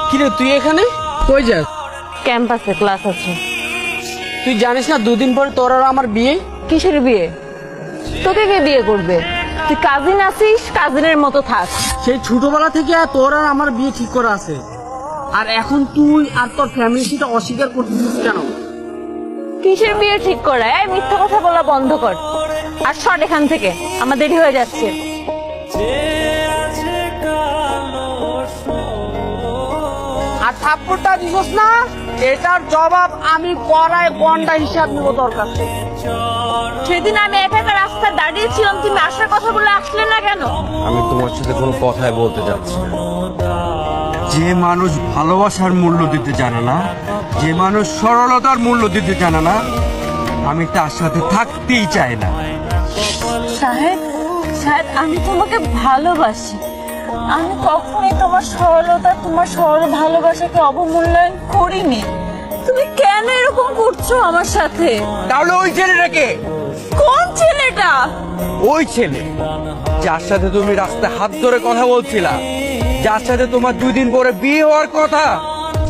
কিরে তুই এখানে কই যাস? ক্যাম্পাসে ক্লাস আছে। তুই জানিস না দুদিন পরে তোর আর আমার বিয়ে? কিসের বিয়ে? তোকে কে বিয়ে করবে? তুই কাজিন আছিস, কাজিনের মতো থাক। সেই ছোটবেলা থেকে তোর আর আমার বিয়ে ঠিক করা আছে, আর এখন তুই আর তোর ফ্যামিলি সেটা অস্বীকার করতেছিস কেন? কিসের বিয়ে ঠিক করা? এই মিথ্যা কথা বলা বন্ধ কর আর সর এখান থেকে, আমার দেরি হয়ে যাচ্ছে। আর থাপ্পড়টা দিছস না, এটার জবাব আমি করায় গন্ডা হিসাব নিব তোর কাছে। সেদিন আমি একা একা রাস্তায় দাঁড়িয়েছিলাম, তুমি আসার কথা বলে আসলে না কেন? আমি তোমার সাথে কোনো কথাই বলতে যাচ্ছি না। যে মানুষ ভালোবাসার মূল্য দিতে জানে না, যে মানুষ সরলতার মূল্য দিতে জানে না, আমি তার সাথে থাকতেই চাই না। সাহেব, সাহেব, আমি তোমাকে ভালোবাসি। আমি কখনোই তোমার সরলতা, তোমার সরল ভালোবাসাকে অবমূল্যায়ন করিনি। তুমি কেন এরকম করছো আমার সাথে? তাহলে ওই ছেলেটাকে, কোন ছেলেটা? ওই ছেলে যার সাথে তুমি রাস্তায় হাত ধরে কথা বলছিলা, যার সাথে তোমার 2 দিন পরে বিয়ে হওয়ার কথা,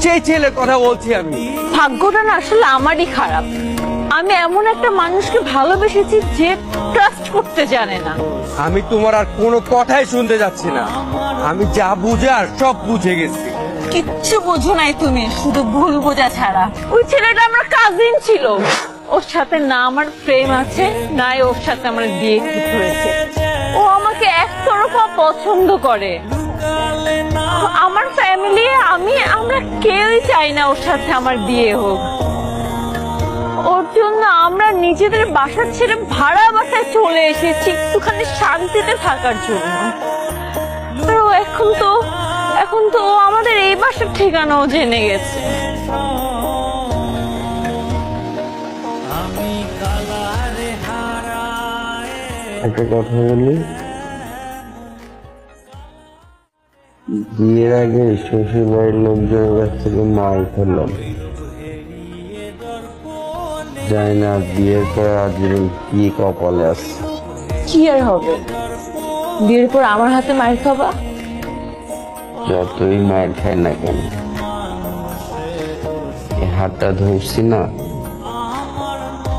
সেই ছেলের কথা বলছি আমি। ভাগ্যটা না আসলে আমারই খারাপ। আমি এমন একটা মানুষকে ভালোবেসেছি যে ট্রাস্ট করতে জানে না। আমি তোমার আর কোনো কথাই শুনতে যাচ্ছি না। আমি যা বুঝার সব বুঝে গেছি। কিচ্ছু বোঝো নাই তুমি, শুধু ভুল বোঝা ছাড়া। ওই ছেলেটা আমার কাজিন ছিল, ওর সাথে না আমার প্রেম আছে, নাই ওর সাথে আমার বিয়ে ঠিক হয়েছে। ও আমাকে একতরফা পছন্দ করে। আমার ফ্যামিলি, আমরা কেউই চাই না ওর সাথে আমার বিয়ে হোক। ওর জন্য আমরা নিজেদের বাসা ছেড়ে ভাড়া বাসায় চলে এসেছি একটুখানি শান্তিতে থাকার জন্য। আর ও এখন তো ও আমাদের এই বাসার ঠিকানাও জেনে গেছে। একটা কথা বলি, বিয়ের আগে শ্বশুর বাড়ির লোকজনের কাছ থেকে মাল খেলাম, জানি না বিয়ের পর আজীবন কি কপালে আছে। কি আর হবে, বিয়ের পর আমার হাতে মার খাবা? যতই মায়ের খাই না কেন, এই হাতটা ধরছি না,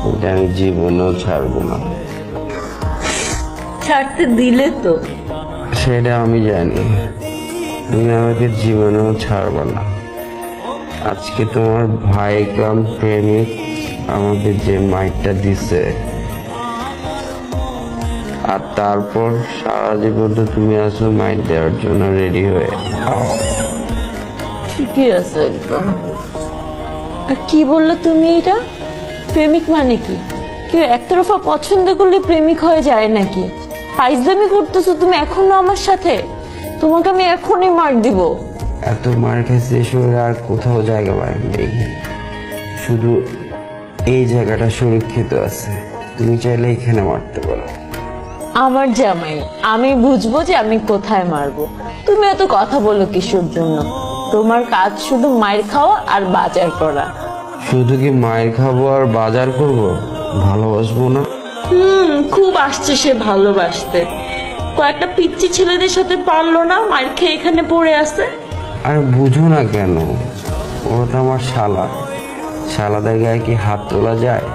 এটা আমি জীবনেও ছাড়বো না। ছাড়তে দিলে তো? সেটা আমি জানি, তুমি আমাকে জীবনেও ছাড়বে না। আজকে তোমার ভাই কাম প্রেমিক আমাকে যে মাইকটা দিছে, আর তারপর সারা জীবন তো তুমি আসো মাইক দেওয়ার জন্য রেডি হয়ে। ঠিকই আছে একদম। আর কি বললো তুমি এটা? প্রেমিক মানে কি? কেউ একতরফা পছন্দ করলে প্রেমিক হয়ে যায় নাকি? ফাইজলামি করতেছো তুমি এখনো আমার সাথে? তোমাকে আমি এখনই মার দিব। এত মার খেয়েছে শরীরে আর কোথাও জায়গা পাই নেই, শুধু এই জায়গাটা সুরক্ষিত আছে। তুমি চাইলে এখানে মারতে পারো। আমার জামাই, আমি বুঝবো যে আমি কোথায় মারবো। তুমি এত কথা বলো কিসের জন্য? তোমার কাজ শুধু মায়ের খাওয়া আর বাজার করা। শুধু কি মায়ের খাবো আর বাজার করব? ভালোবাসবো না? খুব আসছে সে ভালোবাসতে। কয়েকটা পিচ্চি ছেলেদের সাথে পারলো না, মার খেয়ে এখানে পড়ে আছে। আর বুঝো না কেন? ওটা আমার শালা, শালাদের গায়ে কি হাত তোলা যায়?